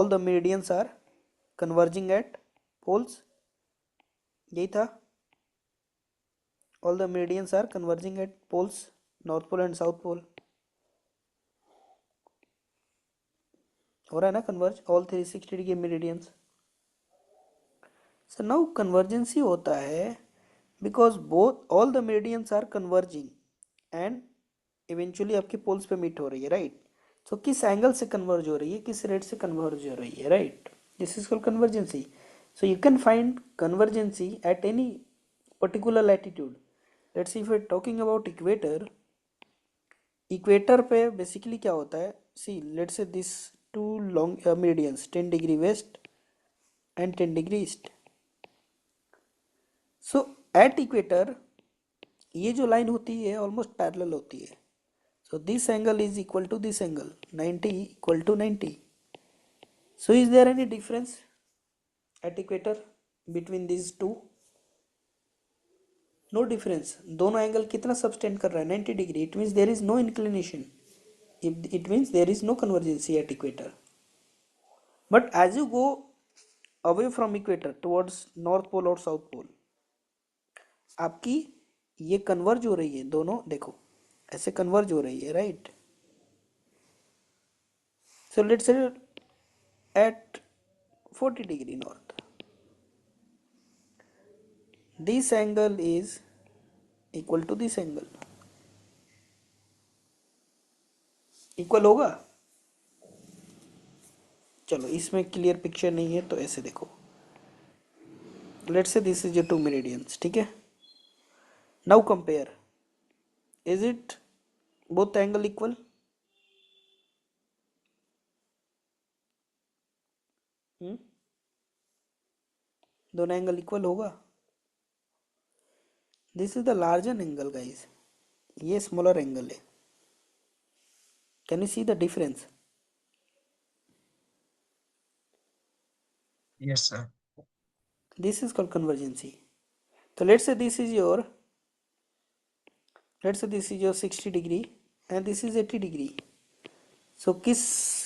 All the meridians are converging at poles, यही था। All the meridians are converging at poles, north pole and south pole. हो रहा है ना converge all 360 degree meridians. So now convergency होता है because both all the meridians are converging and eventually आपके poles पे मीट हो रही है, राइट। सो किस एंगल से कन्वर्ज हो रही है, किस रेट से कन्वर्ज हो रही है, right. This is called convergency. So you can find convergency at any particular latitude. Let's see if we are talking about equator, equator पे बेसिकली क्या होता है, see let's say this two long meridians 10 degree west and 10 degree east. So at equator ये जो line होती है almost parallel होती है। So this angle is equal to this angle, 90 equal to 90। So is there any difference at equator between this two? No difference. दोनों angle कितना subtend कर रहा है, 90 degree. It means there is no inclination, it means there is no convergency at equator. But as you go away from equator towards north pole और south pole, आपकी ये converge हो रही है, दोनों देखो ऐसे कन्वर्ज हो रही है, right. So let's say at 40 degree north, this angle is equal to this angle, equal होगा। चलो इसमें क्लियर पिक्चर नहीं है तो ऐसे देखो, let's say this is your two meridians, ठीक है। Now compare, is it both angle equal? दोनों एंगल इक्वल होगा। This is the larger angle guys, ये स्मॉलर एंगल है। Can you see the difference? Yes, sir. This is called convergency. तो let's say this is your 60 degree and this is 80 degree. So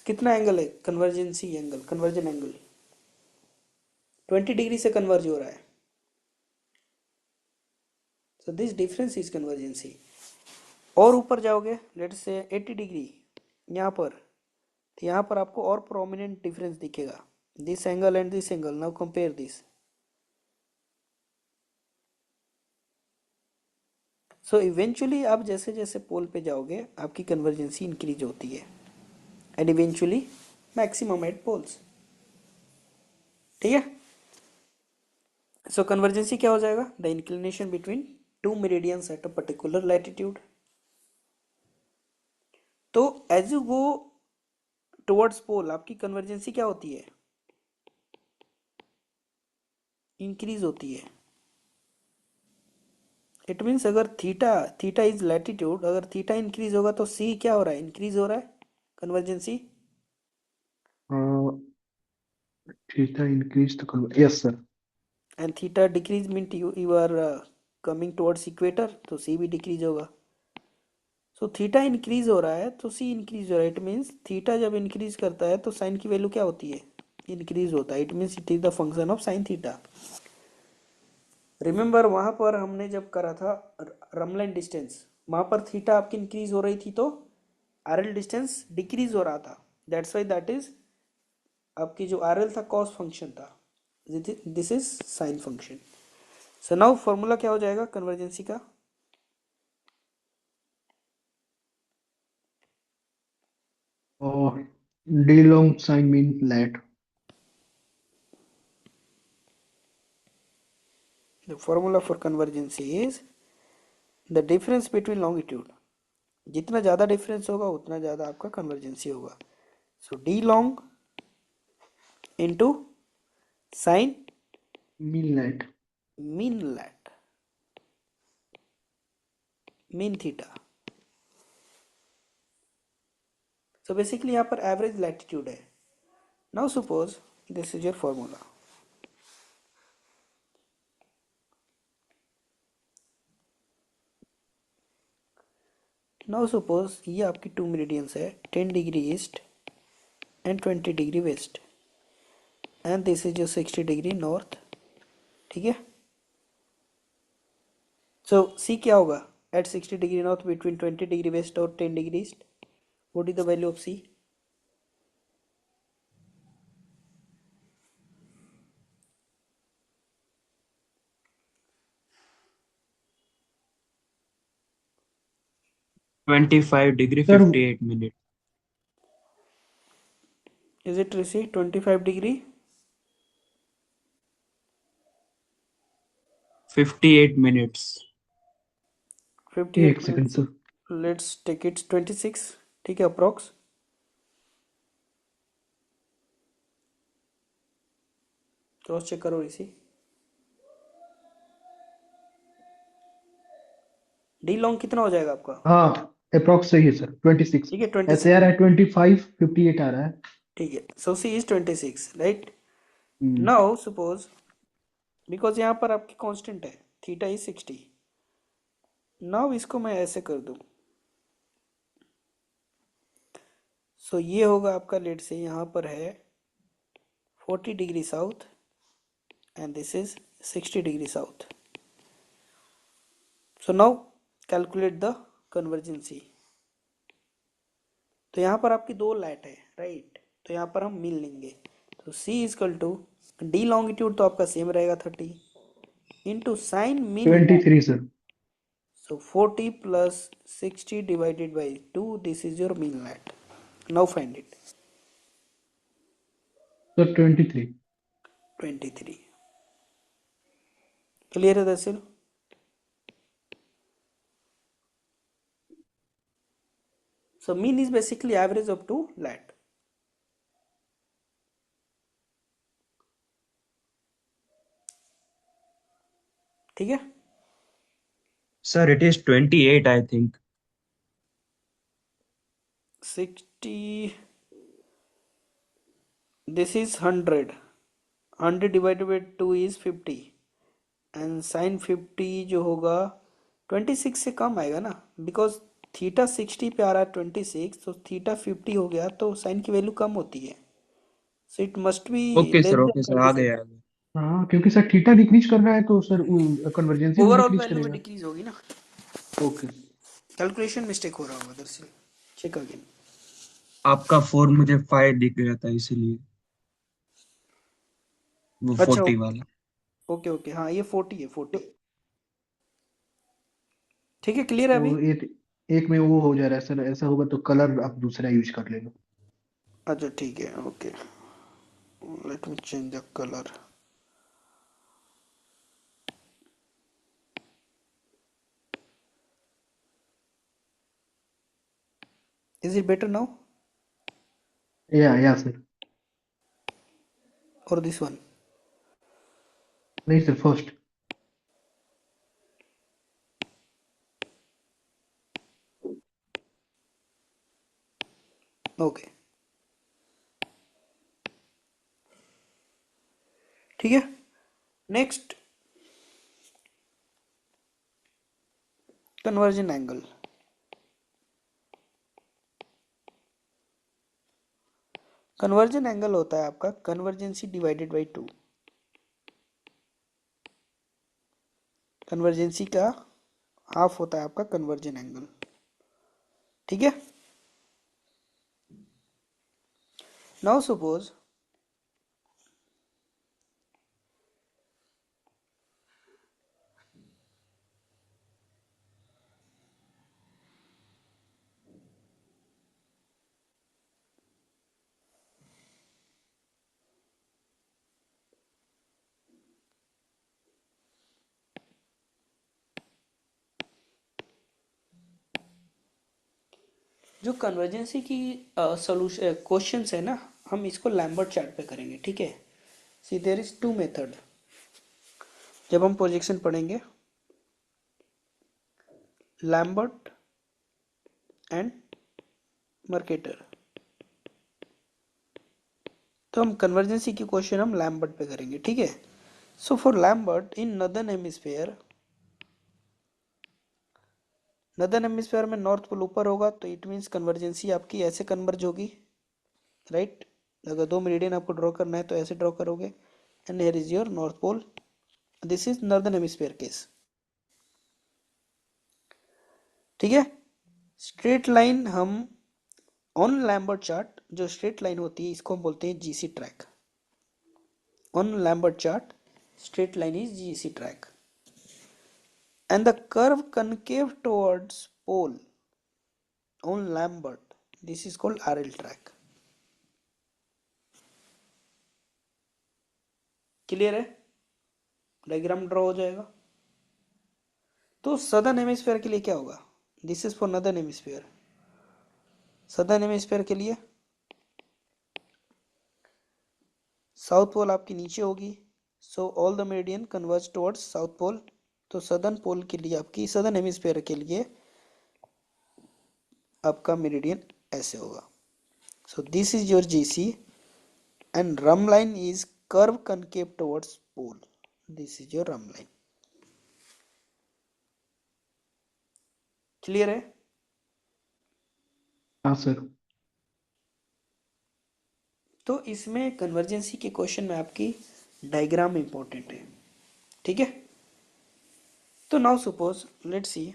कितना angle है convergency angle, convergence angle 20 degree से converge हो रहा है। So this difference is convergency. और ऊपर जाओगे लेट्स से 80 डिग्री यहाँ पर, तो यहाँ पर आपको और प्रोमिनेंट डिफरेंस दिखेगा, this angle and this angle. Now compare this. So eventually आप जैसे जैसे पोल पे जाओगे आपकी कन्वर्जेंसी इंक्रीज होती है and eventually maximum at poles, ठीक है। सो कन्वर्जेंसी क्या हो जाएगा, the inclination between two meridians at a particular latitude. तो as you go towards pole आपकी कन्वर्जेंसी क्या होती है, इंक्रीज होती है। इट मीन्स अगर थीटा थीटा इज लैटिट्यूड, अगर थीटा इंक्रीज होगा तो सी क्या हो रहा है, इंक्रीज हो रहा है convergency. Theta increase to convert. Yes, sir. And theta decrease mean you are coming towards equator, तो सी भी डिक्रीज होगा। सो थीटा इंक्रीज हो रहा है तो सी इंक्रीज हो रहा है। इट मीन्स थीटा जब इंक्रीज करता है तो साइन की वैल्यू क्या होती है, इंक्रीज होता है। It means it is the function of sine theta. Remember वहां पर हमने जब करा था रमलाइन डिस्टेंस, वहां पर थीटा आपकी इंक्रीज हो रही थी तो आर एल डिस्टेंस डिक्रीज हो रहा था। दैट्स वाई दैट इज आपकी जो आर एल था कॉस फंक्शन था, this is sine function. So now formula क्या हो जाएगा कन्वर्जेंसी का, Oh, D long sign mean lat. The formula for convergency is the difference between longitude. जितना ज़्यादा डिफरेंस होगा उतना ज़्यादा आपका कन्वर्जेंसी होगा। So D long into sine Mean lat. Mean lat, mean theta. So basically यहाँ पर एवरेज लैटिट्यूड है। Now suppose this is your formula. Now suppose ये आपकी टू मेरिडियंस है 10 degree east and 20 degree west. And this is your 60 degree north. ठीक है, so सी क्या होगा at 60 degree north between 20 degree west और 10 degree east, what is the value of C? $25 sir 58 minutes. Is it Rishi 25 degree 58 minutes. 58 एक second minutes? Sir. Let's take it's 26। ठीक है, approx. Cross check करो ऋषि। D long कितना हो जाएगा आपका? हाँ, अप्रॉक्स सही है सर, 26। ठीक है, ऐसे आ 26। रहा है 25 58 आ रहा है। ठीक है, so C is 26, right? Hmm. Now suppose, because यहाँ पर आपकी कांस्टेंट है थीटा इज 60। नाउ इसको मैं ऐसे कर दूं, सो ये होगा आपका, लेट से यहाँ पर है 40 degree south and this is 60 degree south. So now calculate the convergency. तो यहाँ पर आपकी दो लाइट है, राइट? तो यहाँ पर हम मीन लेंगे। तो C is equal to D longitude तो आपका सेम रहेगा 30 into sine mean lat. 23 sir. So 40 plus 60 divided by 2, this is your mean light. Now find it. Sir 23। 23. Clear है दरअसल? So mean is basically average of two light. ठीक है? Sir, it is 28, I think. 60, this is 100. 100 divided by 2 is 50. And sin 50 जो होगा 26 से कम आएगा ना, because theta 60 पे आ रहा है 26, तो थीटा 50 हो गया तो साइन की वैल्यू कम होती है। So it must be less than Okay, sir, आ 26। गया। हाँ, क्योंकि सर थीटा डिक्रीज कर रहा है तो सर कन्वर्जेंसी भी ओवरऑल डिक्रीज वैल्यू में करेगा। डिक्रीज होगी ना। ओके। कैलकुलेशन मिस्टेक हो रहा होगा दरअसल, चेक अगेन। आपका 4 मुझे 5 दिख गया था, इसीलिए वो अच्छा 40 ओके, वाला। ओके ओके, हाँ ये 40 है, 40। ठीक है, क्लियर है अभी? तो एक एक में वो हो जा रहा है सर, ऐसा होगा तो कलर आप दूसरा यूज कर लेना। अच्छा ठीक है, okay, let me change the colour. Is it better now या सर। और दिस वन? नहीं सर, फर्स्ट। ओके, ठीक है। Next, conversion angle. Convergence angle होता है आपका कन्वर्जेंसी डिवाइडेड बाई 2। कन्वर्जेंसी का हाफ होता है आपका कन्वर्जन एंगल। ठीक है, नाउ सपोज जो कन्वर्जेंसी की सॉल्यूशन क्वेश्चंस है ना, हम इसको लैम्बर्ट चार्ट पे करेंगे। ठीक है, सी देयर इज टू मेथड। जब हम प्रोजेक्शन पढ़ेंगे, लैम्बर्ट एंड मर्केटर, तो हम कन्वर्जेंसी की क्वेश्चन हम लैम्बर्ट पे करेंगे। ठीक है, so for Lambert in northern hemisphere, northern hemisphere में नॉर्थ पोल ऊपर होगा तो इट मीन्स कन्वर्जेंसी आपकी ऐसे कन्वर्ज होगी, राइट? अगर दो मेरिडियन आपको ड्रॉ करना है तो ऐसे ड्रॉ करोगे, and here is your north pole, this is northern hemisphere case. ठीक है। स्ट्रेट लाइन हम ऑन लैम्बर्ट चार्ट, जो स्ट्रेट लाइन होती है इसको हम बोलते हैं GC track. On Lambert chart straight line is GC track, and the curve concave towards pole on Lambert, this is called RL track। Clear है? Diagram draw हो जाएगा। तो सदर्न हेमिस्फीयर के लिए क्या होगा? This is for northern hemisphere. Southern hemisphere के लिए साउथ पोल आपकी नीचे होगी, so all the meridian converge towards south pole. तो सदर्न पोल के लिए आपकी, सदर्न हेमिस्फीयर के लिए आपका मेरिडियन ऐसे होगा। सो this is your GC and rhumb line is curve concave towards pole, this is your rhumb line। Clear है? हाँ सर। तो इसमें कन्वर्जेंसी के क्वेश्चन में आपकी डायग्राम इंपॉर्टेंट है। ठीक है। तो now suppose let's see,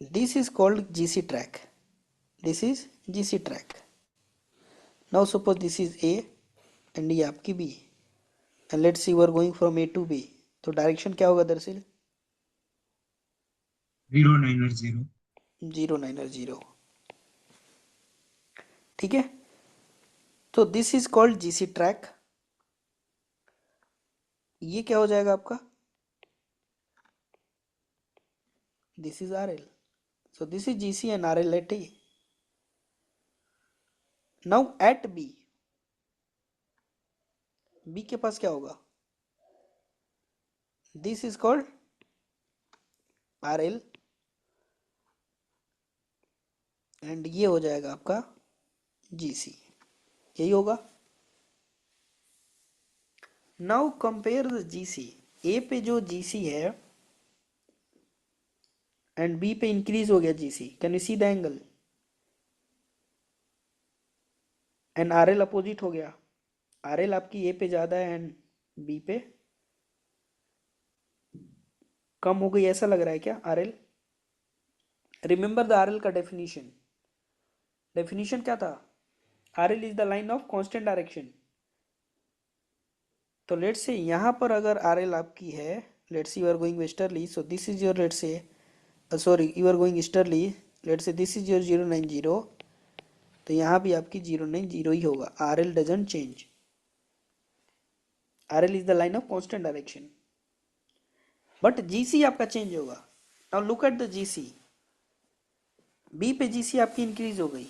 this is called GC track, this is GC track। now suppose this is A and ये आपकी B, and let's see we are going from A to B, तो direction क्या होगा दरअसल? 090। 090। ठीक है। तो this is called GC track. ये क्या हो जाएगा आपका? This is R L, so this is GC and R L at A. Now at B, B के पास क्या होगा? This is called R L, and ये हो जाएगा आपका जीसी, यही होगा। Now compare the GC, A पे जो जीसी है एंड बी पे इंक्रीज हो गया GC, can you see the angle? And R L opposite हो गया, आर एल आपकी ए पे ज्यादा है एंड बी पे कम हो गई, ऐसा लग रहा है क्या R L? Remember the R L का डेफिनेशन, डेफिनेशन क्या था? Are L is the line of constant direction. तो लेट्स से यहाँ पर अगर आर एल आपकी है, let's say you are going westerly, so this is your, let's say sorry you are going easterly, let's say this is your 090, तो यहाँ भी आपकी 090 ही होगा। R L doesn't change, R L is the line of constant direction, but GC आपका change होगा। Now look at the GC, B पे GC आपकी इंक्रीज हो गई,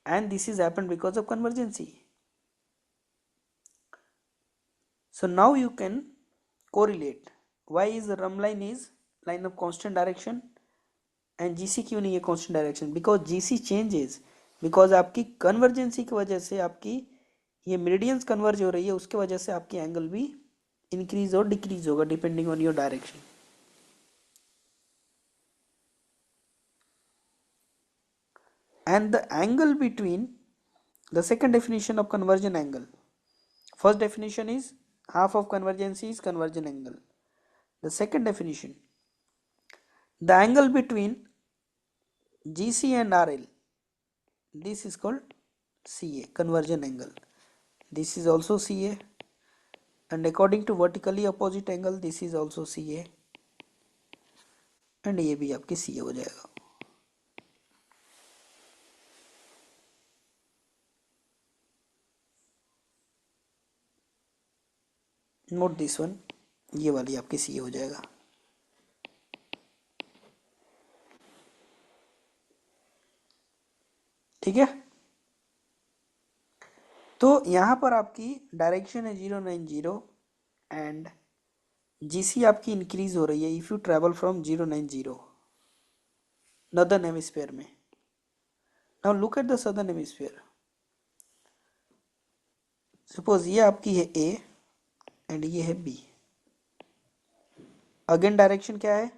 and this is happened because of convergency. So now you can correlate why is the rhumb line is line of constant direction and GC क्यों नहीं है constant direction? Because GC changes because आपकी convergency की वजह से आपकी ये meridians converge हो रही है, उसके वजह से आपकी angle भी increase और decrease होगा depending on your direction। And the angle between, the second definition of convergent angle, first definition is half of convergency is convergent angle. The second definition, the angle between GC and RL, this is called CA, convergent angle. This is also CA, and according to vertically opposite angle, this is also CA, and ये भी आपकी CA हो जाएगा। Note this one, ये वाली आपकी CA हो जाएगा। ठीक है। तो यहाँ पर आपकी डायरेक्शन है 090 एंड जीसी आपकी इंक्रीज हो रही है if you travel from 090 northern hemisphere में। Now look at the southern hemisphere, suppose ये आपकी है ए एंड ये है बी, अगेन डायरेक्शन क्या है?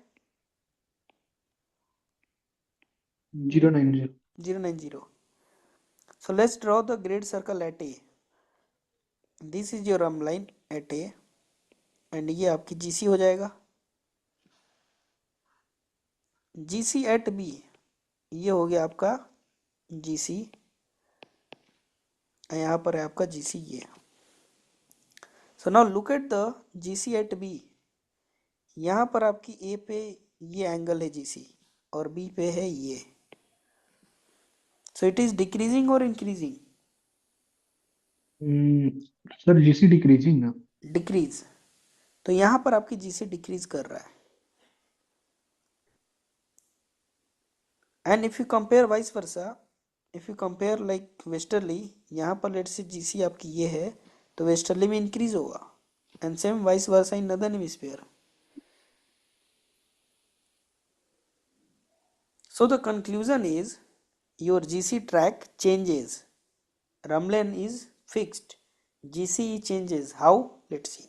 090. 090. So let's draw the grid circle at A. This is your rhumb line at A and ये आपकी GC हो जाएगा. GC at B, ये हो गया आपका GC, यहाँ पर है आपका GC ये. So now look at the GC at B. यहाँ पर आपकी A पे ये एंगल है GC और B पे है ये. So it is decreasing or increasing? Sir GC decreasing ना. Decrease. तो यहाँ पर आपकी GC डिक्रीज कर रहा है. And if you compare vice versa, if you compare like westerly, यहाँ पर let's say GC आपकी ये है तो westerly में increase होगा. And same vice versa in northern hemisphere. So the conclusion is your GC track changes. Rhumb line is fixed. GC changes. How? Let's see.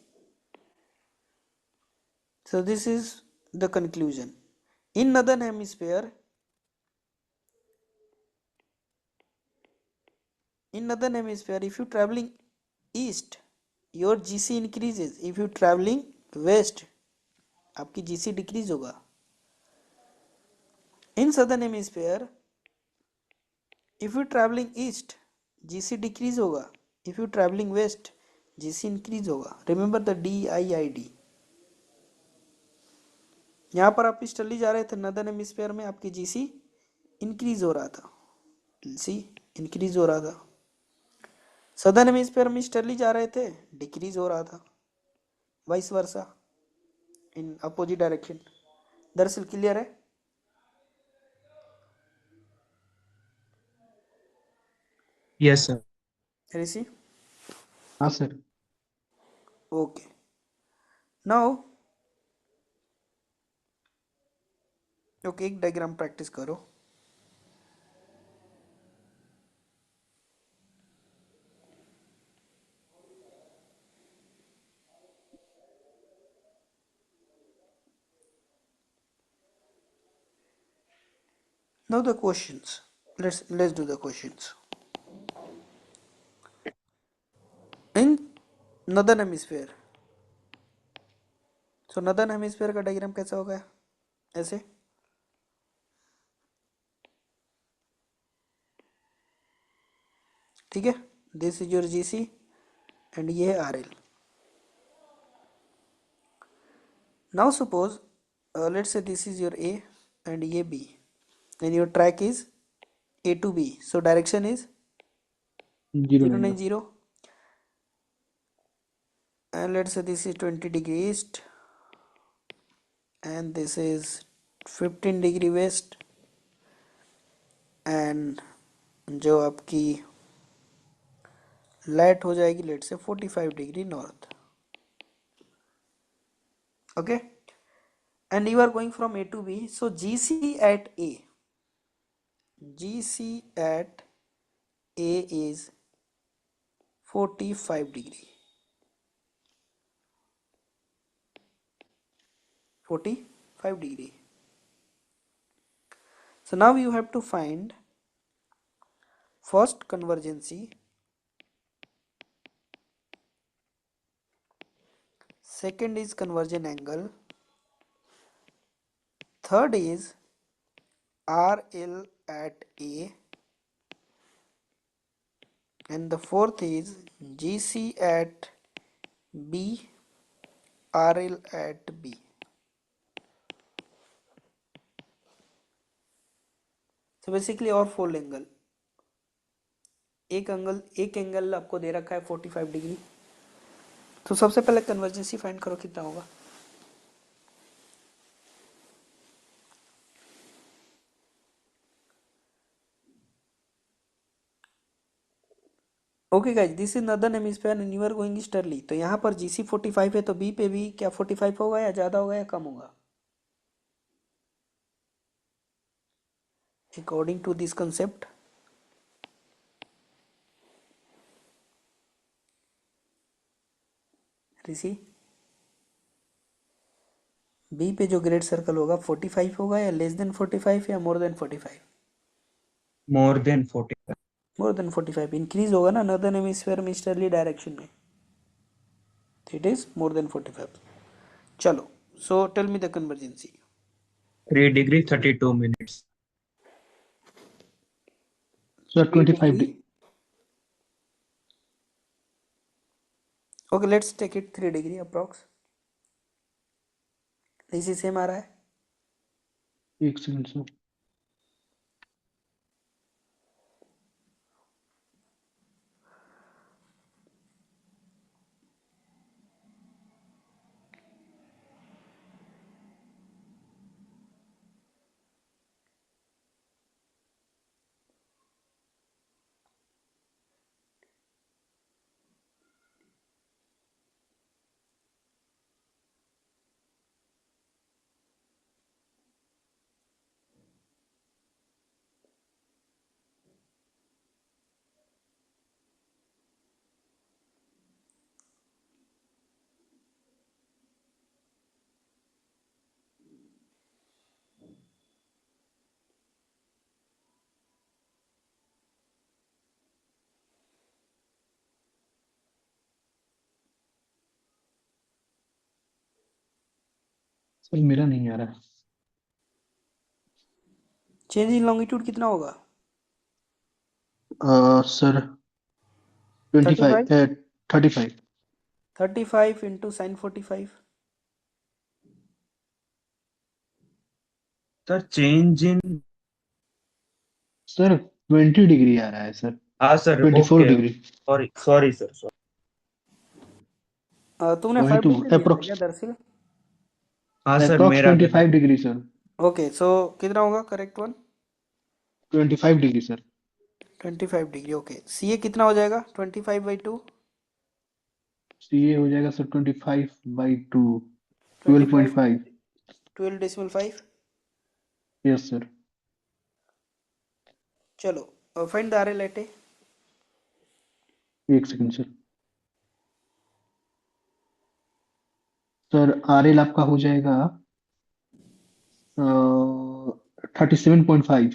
So this is the conclusion. In northern hemisphere, if you traveling east, your GC increases. If you traveling west, आपकी GC decrease होगा. In southern hemisphere, if you traveling east, GC decrease होगा. If you traveling west, GC increase होगा. Remember the DIID. यहाँ पर आप easterly जा रहे थे नदर्न हेमिस्फीयर में, आपकी GC इंक्रीज हो रहा था. सी इंक्रीज हो रहा था. सदर्न हेमिस्फीयर में ईस्टर्ली जा रहे थे, डिक्रीज हो रहा था. Vice versa in opposite direction. दरअसल क्लियर है? Yes sir. ऋषि? हाँ सर. ओके. नाउ ओके, एक डायग्राम प्रैक्टिस करो. Now the questions. Let's do the questions. In northern hemisphere. So northern hemisphere का डायग्राम कैसा होगा? ऐसे. ठीक है. This is your GC and ये है RL. Now suppose let's say this is your A and ये B and your track is A to B. So direction is 090. 090 and let's say this is 20 degree east and this is 15 degree west and जो आपकी light हो जाएगी late से 45 degree north. Okay, and you are going from A to B. So GC at A is 45 degree. 45 degree. So now you have to find first convergency, second is convergent angle, third is RL at A, and the fourth is GC at B, RL at B. So basically और four angle, एक angle आपको दे रखा है 45 degree. तो सबसे पहले कन्वर्जेंसी find करो कितना होगा. Okay guys, this is northern hemisphere and you are going easterly. तो यहाँ पर GC 45 है तो B पे भी क्या 45 होगा या ज़्यादा होगा या कम होगा? According to this concept Rishi, B पे जो ग्रेड सर्कल होगा 45 होगा या लेस देन 45 या more than 45? more than 45. More than 45 increase होगा ना नॉर्दर्न हेमिस्फीयर में ईस्टर्ली डायरेक्शन में, इट इज मोर देन 45। चलो, so tell me the convergency. 3 degree 32 minutes. Sir, 3 25 degree, okay let's take it 3 degree approx, इसी same आ रहा है। एक सेकंड सर। सर मेरा नहीं आ रहा। चेंज इन लॉन्गिट्यूड कितना होगा? Sir 25 35, 35 35 into sine 45। Sir change in, sir 20 degree आ रहा है सर। हाँ sir 24 okay, degree. Sorry sorry sir sorry. तुमने वही 5 तो डिग्री लिया था क्या अप्रोक्स दरअसल? हाँ सर अप्रोक्स मेरा गलत। 25 डिग्री सर। ओके, सो कितना होगा correct one? 25 degree sir. 25 degree, okay. C A कितना हो जाएगा 25/2? CA हो जाएगा सर 25/2, 25, 12.5। 12.5। Yes sir. चलो find the R L at A. एक सेकंड सर। सर RL आपका हो जाएगा 37.5।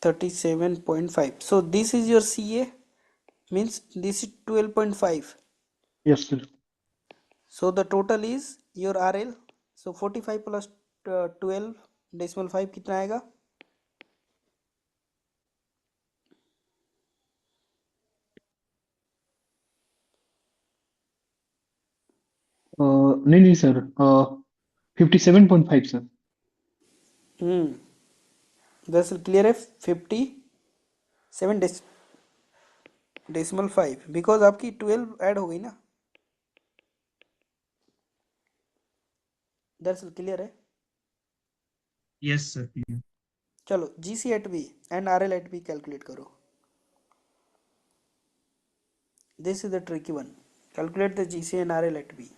37.5, so this is your CA, means this is 12.5, yes sir. so the total is your RL, so 45 plus 12.5 कितना आएगा? नहीं नहीं sir 57.5 sir. दरअसल क्लियर है 57.5 बिकॉज आपकी 12 ऐड हो गई ना, दरअसल क्लियर है। Yes sir. चलो GC at B and RL at B calculate करो, this is the tricky one, calculate the GC and RL at B.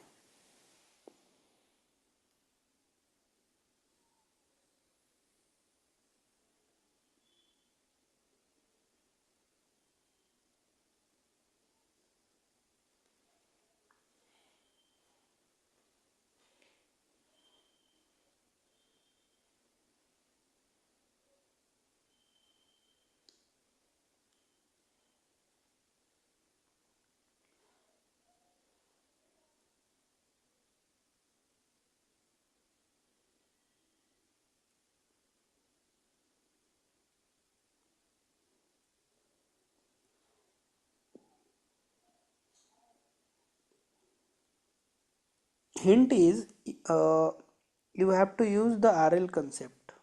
Hint is you have to use the RL concept,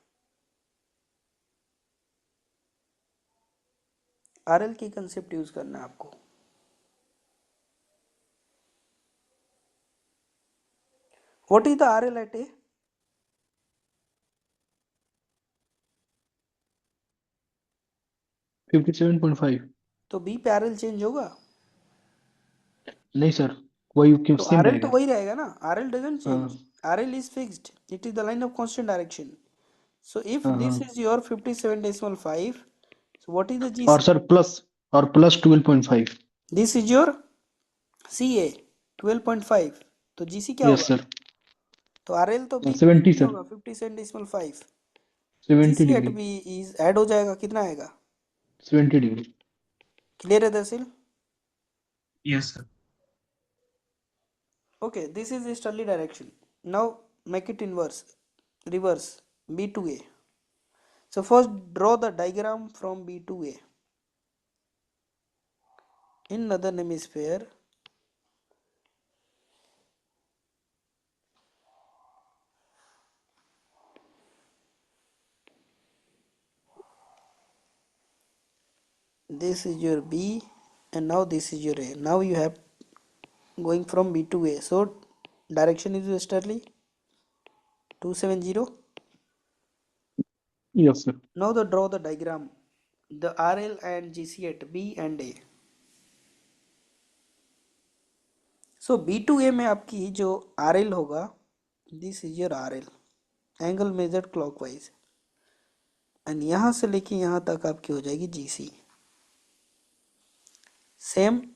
RL की concept use करना है आपको। What is the RL at A? 57.5। तो B पे RL change होगा? नहीं sir, वही क्यों तो सेम RL तो रहेगा। वही रहेगा ना, RL डजंट हाँ change, RL is fixed, it is the line of constant direction, so if हाँ this हाँ। is your 57.5, so what is the और GC? Sir plus 12.5। this is your CA 12.5, तो GC क्या यस होगा? Sir. तो RL तो B 70 नहीं sir, होगा, 50.5। 70 GC at degree, B is add हो जाएगा, कितना आएगा? 70 डिग्री। क्लियर है दरअसल? Yes sir. Okay, this is easterly direction. Now make it inverse, reverse, B to A. So first draw the diagram from B to A. In northern hemisphere, this is your B and now this is your A. Now you have going from B to A. So direction is westerly 270. Yes sir. Now the draw the diagram, the RL and GC at B and A. So B to A में आपकी जो RL होगा, this is your RL, angle measured clockwise, and यहाँ से लेके यहाँ तक आपकी हो जाएगी GC. Same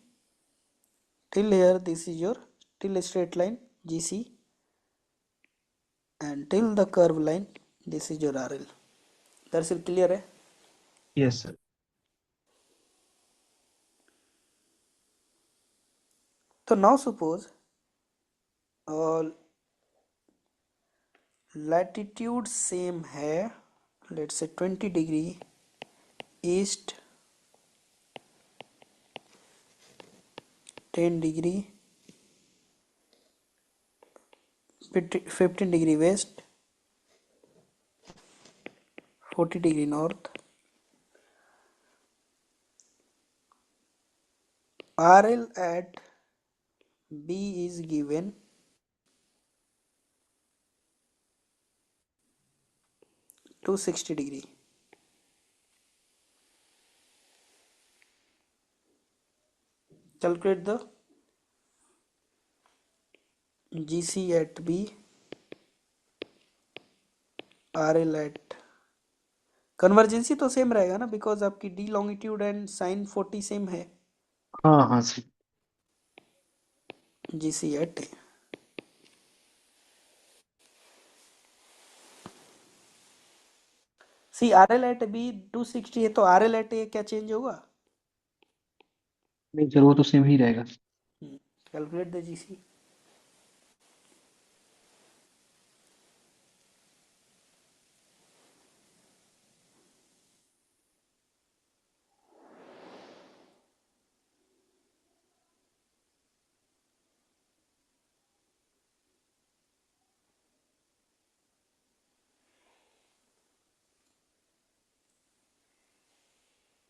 till here, this is your till straight line GC, and till the curve line, this is your RL. That's it, clear है? Yes sir. तो now suppose latitude same है, let's say 20 degree east, 10 degree, 15 degree west, 40 degree north. RL at B is given 260 degree. Calculate the GC at B, RL at, कन्वर्जेंसी तो same रहेगा ना, because आपकी D longitude and sine 40 same है. हाँ हाँ sir. GC at A. C RL at B 260 है, तो RL at A क्या चेंज होगा? नहीं सर, वो तो सेम ही रहेगा। Calculate the GC.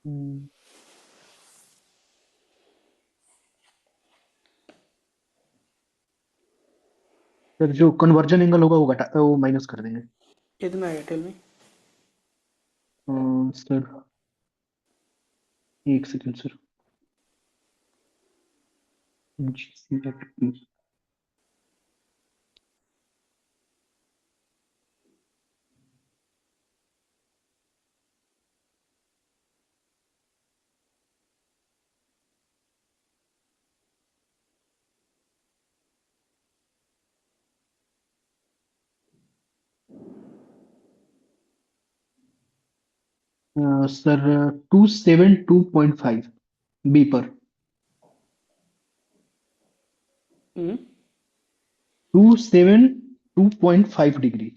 Hmm, sir जो कन्वर्जन एंगल होगा वो माइनस कर देंगे। कितना है, टेल मी. सर एक second sir. GC at B, sir 272.5 B पर, 272.5 डिग्री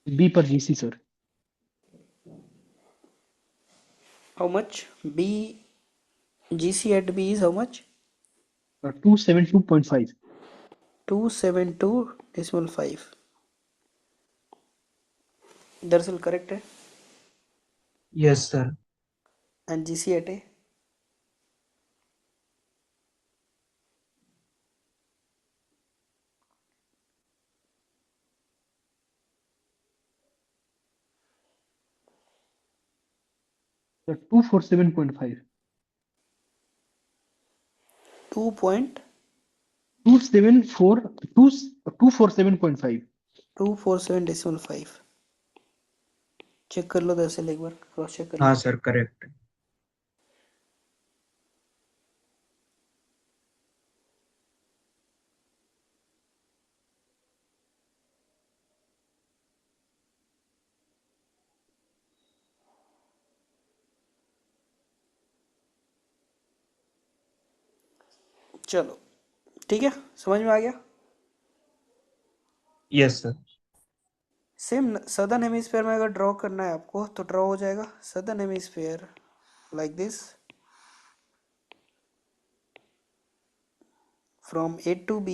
बी पर GC sir. How much B, GC at B is how much? 272.5। 272.5. दरअसल करेक्ट है. Yes sir. And GC at A? Sir 247.5, 2 point 274 247.5। 247.5. Check कर लो दरअसल, एक बार cross check कर लो. हाँ सर, करेक्ट। चलो ठीक है, समझ में आ गया। Yes sir. Same southern hemisphere में अगर ड्रॉ करना है आपको तो ड्रॉ हो जाएगा southern hemisphere like this, from A to B.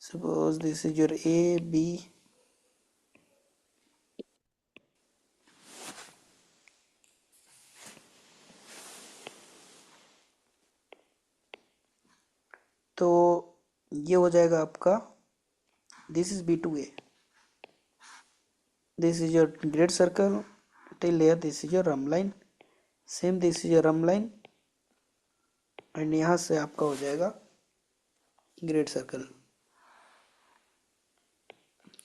Suppose this is your A, B. तो ये हो जाएगा आपका, this is B to A. This is your grid circle till here. This is your rhumb line. Same this is your rhumb line. And यहाँ से आपका हो जाएगा ग्रेड सर्कल।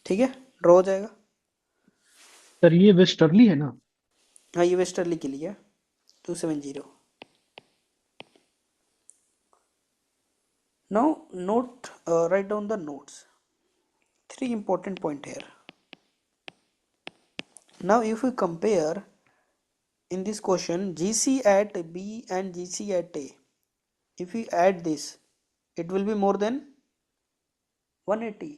ठीक है, ड्रॉ हो जाएगा। सर ये वेस्टर्ली है ना? हाँ ये वेस्टर्ली के लिए 270। Now note, write down the notes. 3 important point here. Now if we compare in this question GC at B and GC at A, if we add this, it will be more than 180.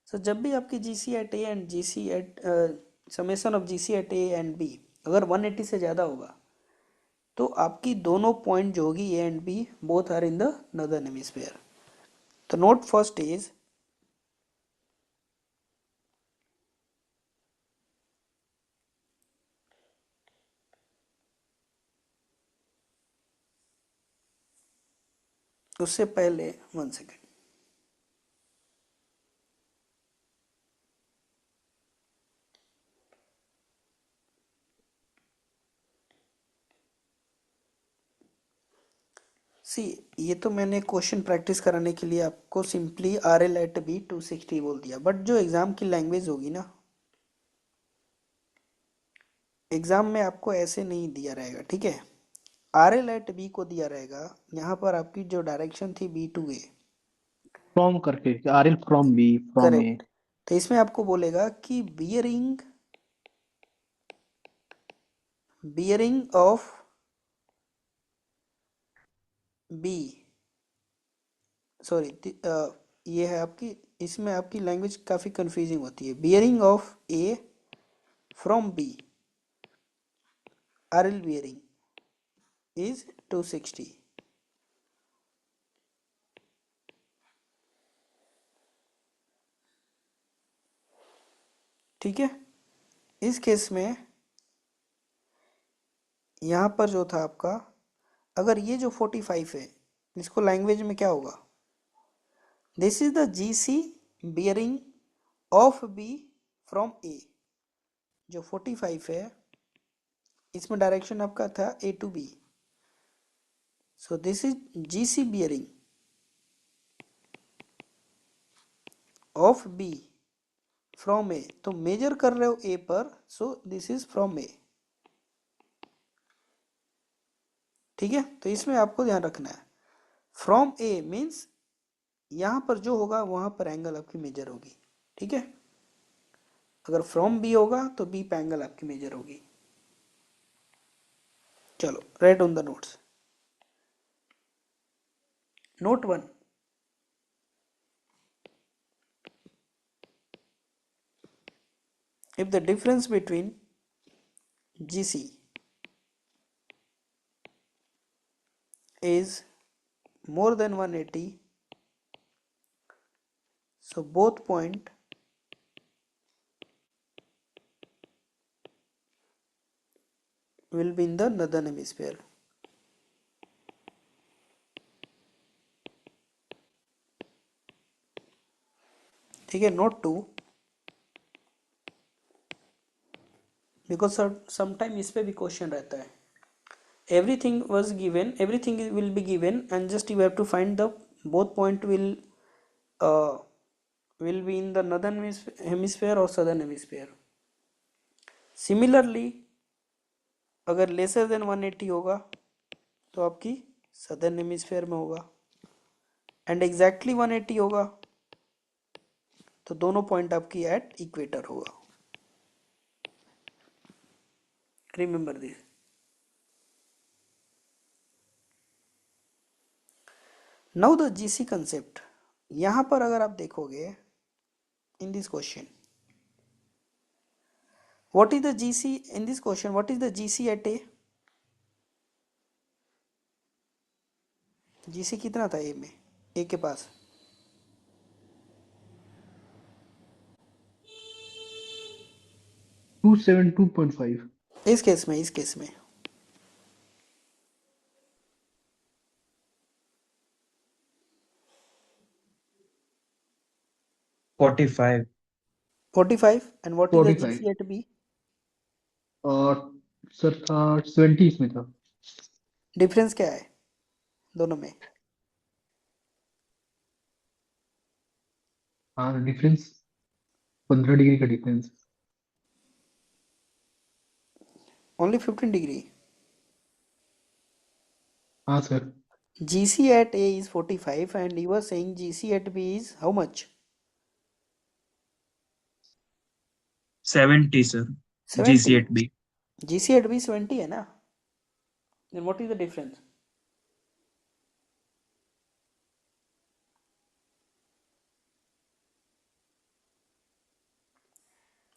So जब भी आपकी GC at A and GC at summation of GC at A and B अगर 180 से ज़्यादा होगा तो आपकी दोनों पॉइंट जो होगी A and B both are in the northern hemisphere. तो note first is उससे पहले 1 सेकेंड, सी ये तो मैंने क्वेश्चन प्रैक्टिस कराने के लिए आपको सिंपली RL at B 260 बोल दिया, बट जो एग्जाम की लैंग्वेज होगी ना, एग्जाम में आपको ऐसे नहीं दिया रहेगा। ठीक है, RL at B को दिया रहेगा, यहाँ पर आपकी जो डायरेक्शन थी B to A, फ्रॉम करके, R L from B from A. Correct. तो इसमें आपको बोलेगा कि बियरिंग ऑफ बी, सॉरी ये है आपकी, इसमें आपकी लैंग्वेज काफ़ी कंफ्यूजिंग होती है। Bearing of A from B, RL bearing is 260। ठीक है, इस केस में यहाँ पर जो था आपका, अगर ये जो 45 है इसको लैंग्वेज में क्या होगा, this is the GC bearing of B from A। जो 45 है इसमें डायरेक्शन आपका था A to B, so this is GC bearing of B from A। तो मेजर कर रहे हो A पर, सो दिस इज फ्रॉम A। ठीक है, तो इसमें आपको ध्यान रखना है, फ्रॉम A मीन्स यहाँ पर जो होगा वहां पर एंगल आपकी मेजर होगी। ठीक है, अगर फ्रॉम B होगा तो B पे एंगल आपकी मेजर होगी। चलो right on the notes. Note 1, if the difference between GC is more than 180, so both point will be in the northern hemisphere। ठीक है, नोट 2, बिकॉज समटाइम इस पे भी क्वेश्चन रहता है। everything was given, everything will be given and just you have to find the both point uh, will be in the northern hemisphere or southern hemisphere। Similarly अगर lesser than 180 होगा तो आपकी southern hemisphere में होगा, and exactly 180 होगा तो दोनों point आपकी एट इक्वेटर होगा। Remember this. Now the GC concept, यहां पर अगर आप देखोगे in this question, what is the GC in this question, what is the GC at A? GC कितना था ए में, ए के पास? 272.5. इस केस में 45। 45, and what is the 45. GC at B? और सर था 70 इसमें था। डिफरेंस क्या है दोनों में? हाँ डिफरेंस 15 डिग्री का डिफरेंस। Only 15 degree? हाँ sir. GC at A is 45 and you were saying GC at B is how much? 70 sir. GC 70. At B. GC at B 70 है ना? Then what is the difference?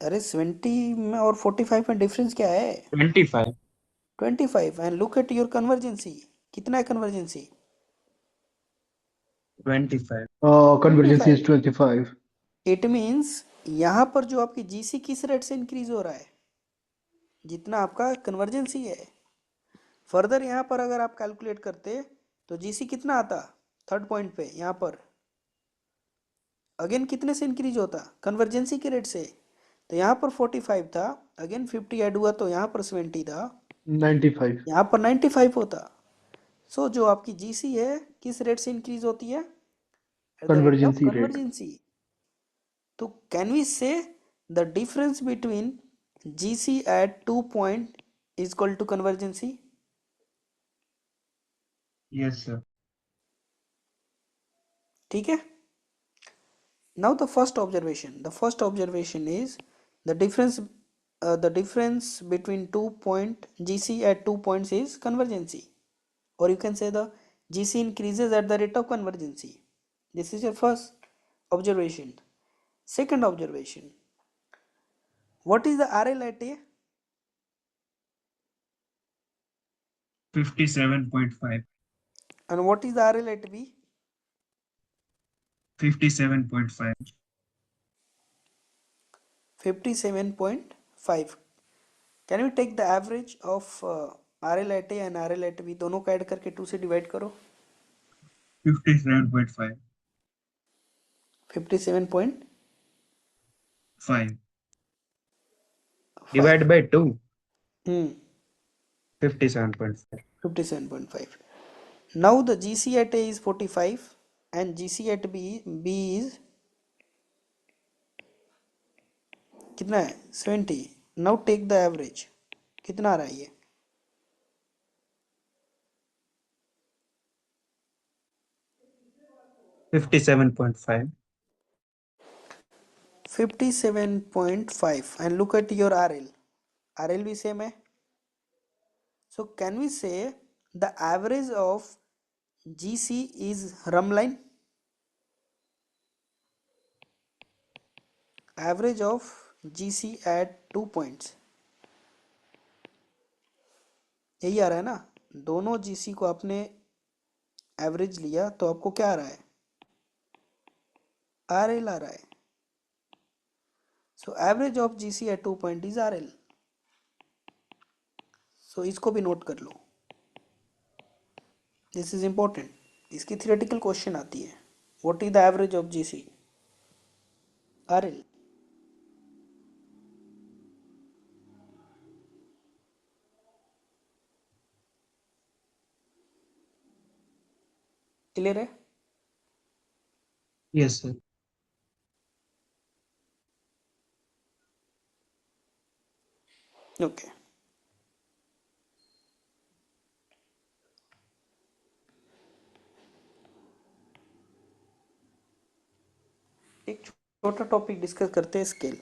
अरे 70 में और 45 में difference क्या है? 25। 25. And look at your कन्वर्जेंसी, कितना है कन्वर्जेंसी? 25। कन्वर्जेंसी 25. इज 25. इट मीन्स यहाँ पर जो आपकी GC किस रेट से इंक्रीज हो रहा है? जितना आपका कन्वर्जेंसी है। फर्दर यहाँ पर अगर आप कैलकुलेट करते तो GC कितना आता थर्ड पॉइंट पे? यहाँ पर अगेन कितने से इंक्रीज होता? कन्वर्जेंसी के रेट से। तो यहाँ पर 45 था, अगेन 50 ऐड हुआ तो यहाँ पर 70 था, 95. यहाँ पर 95 होता। सो जो आपकी जीसी है किस रेट से इंक्रीज होती है? At the rate of convergency rate. Convergency. तो can we say the difference between GC at 2 point is equal to convergency? Yes sir. ठीक है। Now the first observation is the difference between 2 point GC at 2 points is convergency, or you can say the GC increases at the rate of convergency. This is your first observation. Second observation, what is the RL at A? 57.5। And what is the RL at B? 57.5। 57.5. Can we take the average of RL at A and RL at B, दोनों को add करके 2 से divide करो? 57.5। 57.5 5 divide by 2। hmm 57.5। 57.5. Now the GC at A is 45 and GC at B is कितना है? 70. Now take the average. कितना आ रहा है ये? 57.5। 57.5 and look at your RL. RL भी same है. So can we say the average of GC is run line? Average of GC at 2 points. यही आ रहा है ना? दोनों GC को आपने एवरेज लिया तो आपको क्या आ रहा है? RL आ रहा है. So average of GC at 2 point is RL. So इसको भी नोट कर लो. This is important. इसकी theoretical question आती है. What is the average of GC? RL. Clear है? Yes sir. ओके. एक छोटा टॉपिक डिस्कस करते हैं, स्केल.